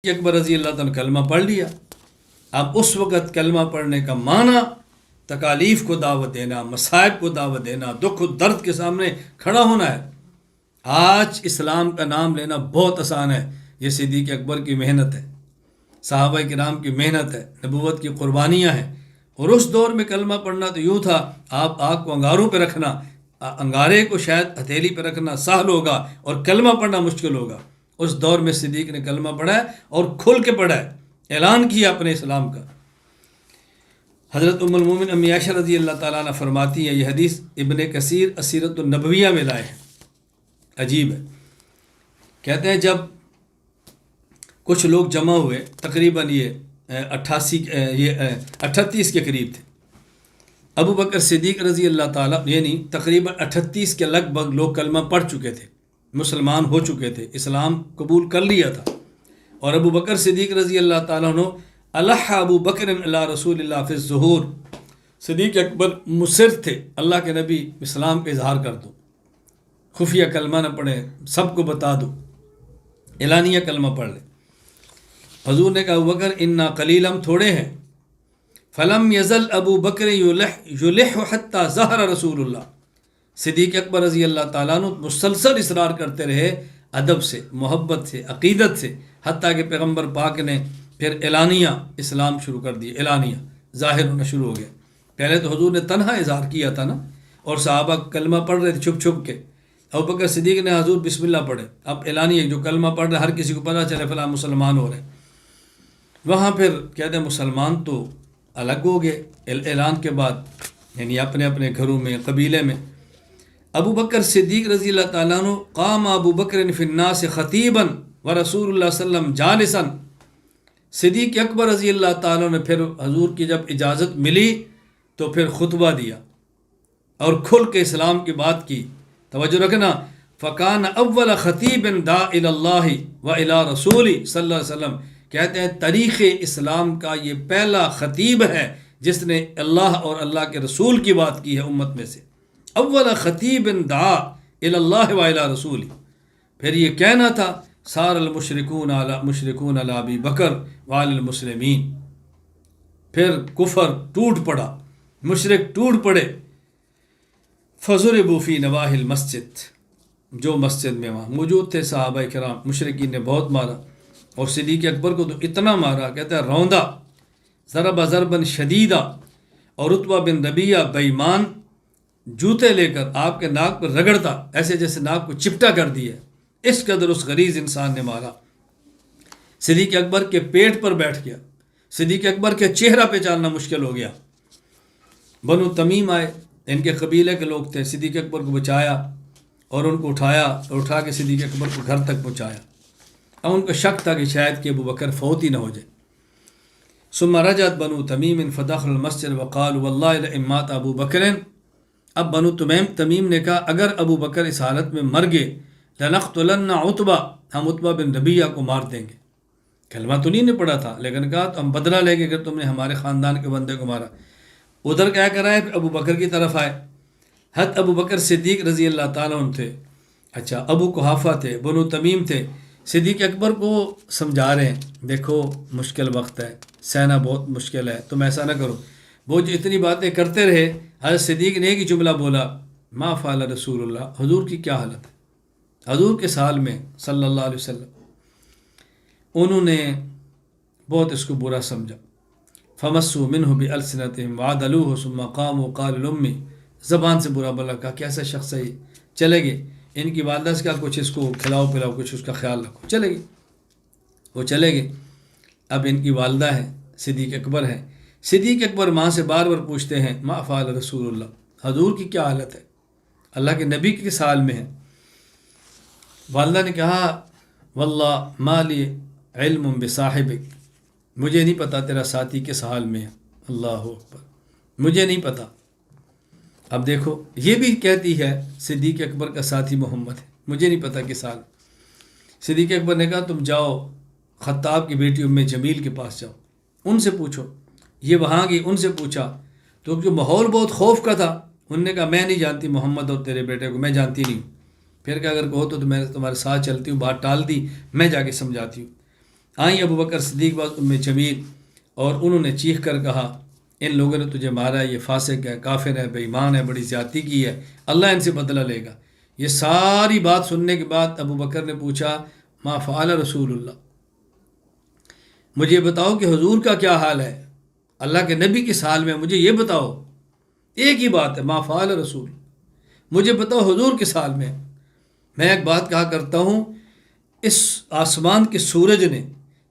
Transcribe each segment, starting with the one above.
اکبر رضی اللہ تعالیٰ نے کلمہ پڑھ لیا. اب اس وقت کلمہ پڑھنے کا معنی تکالیف کو دعوت دینا، مصائب کو دعوت دینا، دکھ و درد کے سامنے کھڑا ہونا ہے. آج اسلام کا نام لینا بہت آسان ہے. یہ صدیق اکبر کی محنت ہے، صحابہ کرام کی محنت ہے، نبوت کی قربانیاں ہیں. اور اس دور میں کلمہ پڑھنا تو یوں تھا، آپ آگ کو انگاروں پہ رکھنا، انگارے کو شاید ہتھیلی پہ رکھنا سہل ہوگا اور کلمہ پڑھنا مشکل ہوگا. اس دور میں صدیق نے کلمہ پڑھا ہے اور کھل کے پڑھا ہے، اعلان کیا اپنے اسلام کا. حضرت ام المومن امی عائشہ رضی اللہ تعالیٰ عنہ فرماتی ہے، یہ حدیث ابن کثیر السیرۃ النبویہ میں لائے ہیں. عجیب ہے. کہتے ہیں جب کچھ لوگ جمع ہوئے، تقریباً یہ 38 کے قریب تھے. ابو بکر صدیق رضی اللہ تعالیٰ یعنی تقریباً 38 کے لگ بھگ لوگ کلمہ پڑھ چکے تھے، مسلمان ہو چکے تھے، اسلام قبول کر لیا تھا. اور ابو بکر صدیق رضی اللہ تعالیٰ عنہ الح ابو بکر علی رسول اللہ فی الظہور، صدیق اکبر مصر تھے اللہ کے نبی اسلام کا اظہار کر دو، خفیہ کلمہ نہ پڑھے، سب کو بتا دو، اعلانیہ کلمہ پڑھ لے. حضور نے کہا ابو بکر انا قلیل، ہم تھوڑے ہیں. فلم یزل ابو بکر یلح حتی ظہر رسول اللہ، صدیق اکبر رضی اللہ تعالیٰ عنہ مسلسل اصرار کرتے رہے ادب سے، محبت سے، عقیدت سے، حتیٰ کہ پیغمبر پاک نے پھر اعلانیہ اسلام شروع کر دی. اعلانیہ ظاہر ہونا شروع ہو گیا. پہلے تو حضور نے تنہا اظہار کیا تھا نا، اور صحابہ کلمہ پڑھ رہے تھے چھپ چھپ کے. ابو بکر صدیق نے حضور بسم اللہ پڑھے. اب اعلانیہ جو کلمہ پڑھ رہے ہر کسی کو پتہ چلے فلاں مسلمان ہو رہے. وہاں پھر کہتے ہیں مسلمان تو الگ ہو گئے اعلان کے بعد، یعنی اپنے اپنے گھروں میں، قبیلے میں. ابو بکر صدیق رضی اللہ تعالیٰ عنہ قام ابو بکر فی الناس خطیبا ورسول اللہ صلی اللہ علیہ وسلم جالسا. صدیق اکبر رضی اللہ تعالیٰ نے پھر حضور کی جب اجازت ملی تو پھر خطبہ دیا اور کھل کے اسلام کی بات کی. توجہ رکھنا، فکان اول خطیب دعا الی اللہ و الی رسول صلی اللہ علیہ وسلم. کہتے ہیں تاریخ اسلام کا یہ پہلا خطیب ہے جس نے اللہ اور اللہ کے رسول کی بات کی ہے امت میں سے. اول خطیب دعا الی اللہ و الی رسول. پھر یہ کہنا تھا سار المشرکون علی ابی بکر وعلی المسلمین. پھر کفر ٹوٹ پڑا، مشرک ٹوٹ پڑے. فضربوا فی نواحی المسجد، جو مسجد میں وہاں موجود تھے صحابہ کرام، مشرکین نے بہت مارا. اور صدیق اکبر کو تو اتنا مارا، کہتا ہے روندا، ضرب ضربا شدیدا. اور عتبہ بن ربیعہ بےایمان جوتے لے کر آپ کے ناک پر رگڑتا، ایسے جیسے ناک کو چپٹا کر دیا. اس قدر اس غریز انسان نے مارا. صدیق اکبر کے پیٹ پر بیٹھ گیا، صدیق اکبر کے چہرہ پہ چالنا مشکل ہو گیا. بنو تمیم آئے، ان کے قبیلے کے لوگ تھے، صدیق اکبر کو بچایا اور ان کو اٹھایا اور اٹھا کے صدیق اکبر کو گھر تک پہنچایا. اب ان کا شک تھا کہ شاید کہ ابو بکر فوت ہی نہ ہو جائے. ثم رجعت بنو تمیم فدخل المسجد وقالوا والله لئن مات ابو بکر. اب بنو تمیم نے کہا اگر ابو بکر اس حالت میں مر گئے لنقتلن عتبہ، ہم عتبہ بن ربیعہ کو مار دیں گے. کلمہ تو نہیں نے پڑھا تھا لیکن کہا تو ہم بدلہ لیں گے اگر تم نے ہمارے خاندان کے بندے کو مارا. ادھر کیا کر رہا ہے، ابو بکر کی طرف آئے. حد ابو بکر صدیق رضی اللہ تعالیٰ عنہ تھے، اچھا ابو قحافہ تھے، بنو تمیم تھے. صدیق اکبر کو سمجھا رہے ہیں دیکھو مشکل وقت ہے، سہنا بہت مشکل ہے، تم ایسا نہ کرو. وہ جو اتنی باتیں کرتے رہے، حضرت صدیق نے ایک ہی جملہ بولا ما فعل رسول اللہ، حضور کی کیا حالت ہے. حضور کے سال میں صلی اللہ علیہ وسلم انہوں نے بہت اس کو برا سمجھا. فمسوا منہ بألسنتہم وعدلوہ ثم قاموا قالوا لأمی، زبان سے برا بلا کہا کیسا شخص ہے یہ. چلے گئے ان کی والدہ سے کہا کچھ اس کو کھلاؤ پلاؤ، کچھ اس کا خیال رکھو. چلے گئے، وہ چلے گئے. اب ان کی والدہ ہیں، صدیق اکبر ہیں. صدیق اکبر ماں سے بار بار پوچھتے ہیں ما فعل رسول اللہ، حضور کی کیا حالت ہے، اللہ کے نبی کے سال میں ہے. والدہ نے کہا واللہ ما لی علم بصاحبک، مجھے نہیں پتا تیرا ساتھی کس حال میں ہے. اللہ اکبر، مجھے نہیں پتا. اب دیکھو یہ بھی کہتی ہے صدیق اکبر کا ساتھی محمد ہے، مجھے نہیں پتا کس حال. صدیق اکبر نے کہا تم جاؤ خطاب کی بیٹی ام جمیل کے پاس جاؤ، ان سے پوچھو. یہ وہاں گئی، ان سے پوچھا تو جو ماحول بہت خوف کا تھا، انہوں نے کہا میں نہیں جانتی محمد اور تیرے بیٹے کو، میں جانتی نہیں ہوں. پھر کہ اگر کہو تو میں تمہارے ساتھ چلتی ہوں، بات ٹال دی، میں جا کے سمجھاتی ہوں. آئیں ابو بکر صدیق بعد ام جمیل، اور انہوں نے چیخ کر کہا ان لوگوں نے تجھے مارا ہے، یہ فاسق ہے، کافر ہے، بے ایمان ہے، بڑی زیادتی کی ہے، اللہ ان سے بدلہ لے گا۔ یہ ساری بات سننے کے بعد ابو بکر نے پوچھا ما فعل رسول اللہ، مجھے بتاؤ کہ حضور کا کیا حال ہے، اللہ کے نبی کس حال میں، مجھے یہ بتاؤ۔ ایک ہی بات ہے، ما فعل رسول، مجھے بتاؤ حضور کس حال میں۔ میں ایک بات کہا کرتا ہوں، اس آسمان کے سورج نے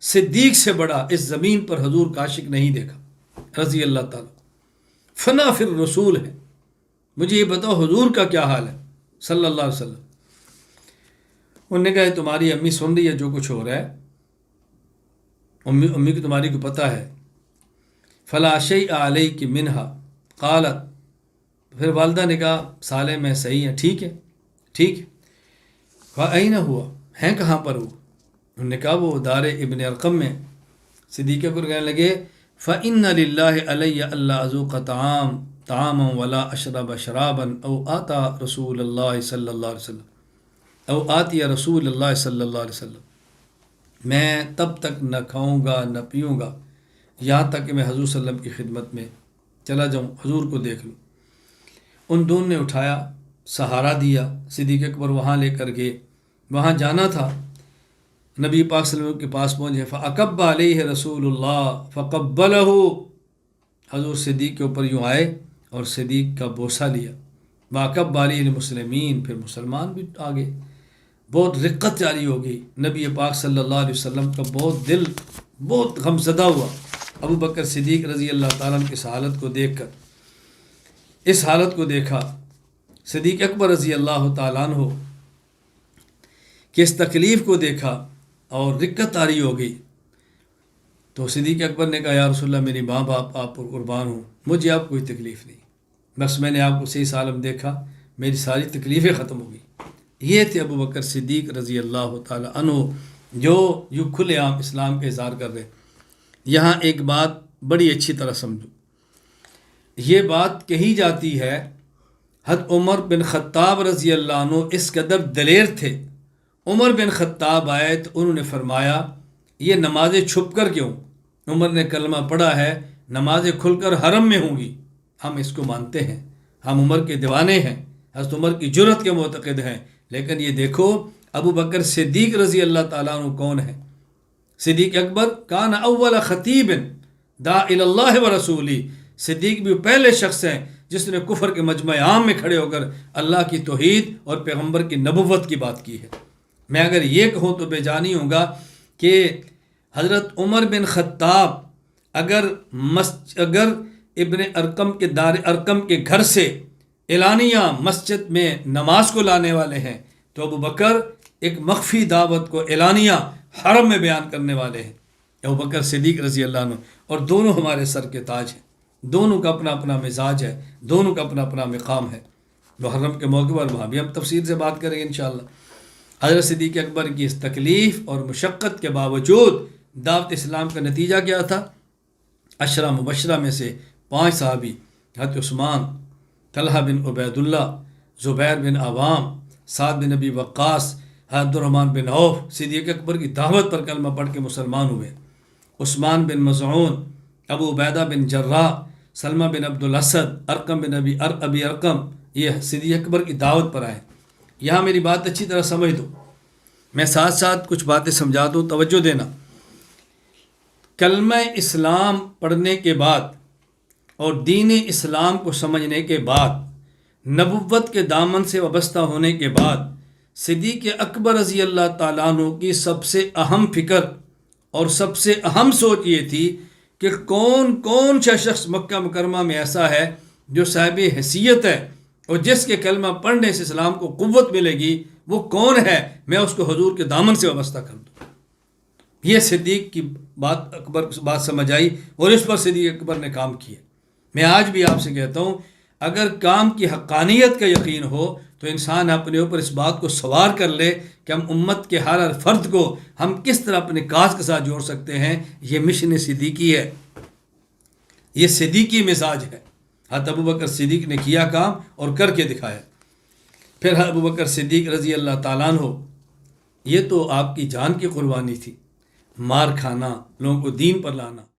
صدیق سے بڑا اس زمین پر حضور کا عاشق نہیں دیکھا رضی اللہ تعالیٰ، فنا فر رسول ہے، مجھے یہ بتاؤ حضور کا کیا حال ہے صلی اللہ علیہ وسلم۔ انہوں نے کہا تمہاری امی سن رہی ہے جو کچھ ہو رہا ہے، امی کو تمہاری کو پتہ ہے۔ فلا شیء علیک منہا قالت، پھر والدہ نے کہا صالح میں صحیح ہے، ٹھیک ہے ٹھیک ہے۔ فأین ہوا، ہیں کہاں پر وہ؟ انہوں نے کہا وہ دار ابن ارقم میں۔ صدیق اکبر کہنے لگے فإن للہ علی اللہ اذوق طعاما ولا اشرب شرابا او آتا رسول اللہ صلی اللہ علیہ وسلم او آتی رسول اللہ صلی اللہ علیہ وسلم، میں تب تک نہ کھاؤں گا نہ پیوں گا یہاں تک کہ میں حضور صلی اللہ علیہ وسلم کی خدمت میں چلا جاؤں، حضور کو دیکھ لوں۔ ان دونوں نے اٹھایا، سہارا دیا، صدیق اکبر وہاں لے کر گئے، وہاں جانا تھا، نبی پاک صلی اللہ علیہ وسلم کے پاس پہنچے، فَأَقَبَّ عَلَيْهِ رسول اللہ فَقَبَّلَهُ، حضور صدیق کے اوپر یوں آئے اور صدیق کا بوسہ لیا، وَأَقَبَّ عَلَيْهِ الْمُسْلِمِينَ، پھر مسلمان بھی آگے، بہت رقت جاری ہو گئی۔ نبی پاک صلی اللہ علیہ وسلم کا بہت دل بہت غمزدہ ہوا ابو بکر صدیق رضی اللہ تعالیٰ عنہ کی اس حالت کو دیکھ کر۔ اس حالت کو دیکھا صدیق اکبر رضی اللہ تعالیٰ عنہ کہ اس تکلیف کو دیکھا اور رقت طاری ہو گئی، تو صدیق اکبر نے کہا یا رسول اللہ میری ماں باپ آپ پر قربان ہوں، مجھے آپ کوئی تکلیف نہیں، بس میں نے آپ کو صحیح سالم دیکھا، میری ساری تکلیفیں ختم ہو گئی۔ یہ تھے ابو بکر صدیق رضی اللہ تعالیٰ عنہ جو یوں کھلے عام اسلام کا اظہار کر رہے۔ یہاں ایک بات بڑی اچھی طرح سمجھو، یہ بات کہی جاتی ہے حضرت عمر بن خطاب رضی اللہ عنہ اس قدر دلیر تھے، عمر بن خطاب آئے تو انہوں نے فرمایا یہ نمازیں چھپ کر کیوں؟ عمر نے کلمہ پڑھا ہے نمازیں کھل کر حرم میں ہوں گی، ہم اس کو مانتے ہیں، ہم عمر کے دیوانے ہیں، حضرت عمر کی جرأت کے معتقد ہیں، لیکن یہ دیکھو ابو بکر صدیق رضی اللہ تعالیٰ عنہ کون ہے؟ صدیق اکبر کان اول خطیب دعا الی اللہ و رسولی، صدیق بھی پہلے شخص ہیں جس نے کفر کے مجمع عام میں کھڑے ہو کر اللہ کی توحید اور پیغمبر کی نبوت کی بات کی ہے۔ میں اگر یہ کہوں تو بے جانی ہوں گا کہ حضرت عمر بن خطاب اگر ابن ارقم کے دار ارقم کے گھر سے اعلانیہ مسجد میں نماز کو لانے والے ہیں، تو ابو بکر ایک مخفی دعوت کو اعلانیہ حرم میں بیان کرنے والے ہیں، ابو بکر صدیق رضی اللہ عنہ، اور دونوں ہمارے سر کے تاج ہیں، دونوں کا اپنا اپنا مزاج ہے، دونوں کا اپنا اپنا مقام ہے۔ محرم کے موقع پر وہاں بھی ہم تفصیل سے بات کریں گے انشاءاللہ۔ حضرت صدیق اکبر کی اس تکلیف اور مشقت کے باوجود دعوت اسلام کا نتیجہ کیا تھا؟ عشرہ مبشرہ میں سے 5 صحابی حضرت عثمان، طلحہ بن عبید اللہ، زبیر بن عوام، سعد بن ابی وقاص، عبد الرحمن بن عوف صدیق اکبر کی دعوت پر کلمہ پڑھ کے مسلمان ہوئے، عثمان بن مظعون، ابو عبیدہ بن جراح، سلمہ بن عبد الاسد، ارقم بن ابی ارقم، یہ صدیق اکبر کی دعوت پر آئے۔ یہاں میری بات اچھی طرح سمجھ دو، میں ساتھ ساتھ کچھ باتیں سمجھا دوں، توجہ دینا۔ کلمہ اسلام پڑھنے کے بعد اور دین اسلام کو سمجھنے کے بعد، نبوت کے دامن سے وابستہ ہونے کے بعد، صدیق اکبر رضی اللہ تعالیٰ عنہ کی سب سے اہم فکر اور سب سے اہم سوچ یہ تھی کہ کون سا شخص مکہ مکرمہ میں ایسا ہے جو صاحب حیثیت ہے اور جس کے کلمہ پڑھنے سے اسلام کو قوت ملے گی، وہ کون ہے، میں اس کو حضور کے دامن سے وابستہ کر دوں۔ یہ صدیق کی بات سمجھ آئی اور اس پر صدیق اکبر نے کام کیا۔ میں آج بھی آپ سے کہتا ہوں، اگر کام کی حقانیت کا یقین ہو تو انسان اپنے اوپر اس بات کو سوار کر لے کہ ہم امت کے ہر فرد کو ہم کس طرح اپنے کاج کے ساتھ جوڑ سکتے ہیں۔ یہ مشن صدیقی ہے، یہ صدیقی مزاج ہے۔ حضرت ابو بکر صدیق نے کیا کام اور کر کے دکھایا۔ پھر ابو بکر صدیق رضی اللہ تعالیٰ عنہ، یہ تو آپ کی جان کی قربانی تھی، مار کھانا، لوگوں کو دین پر لانا.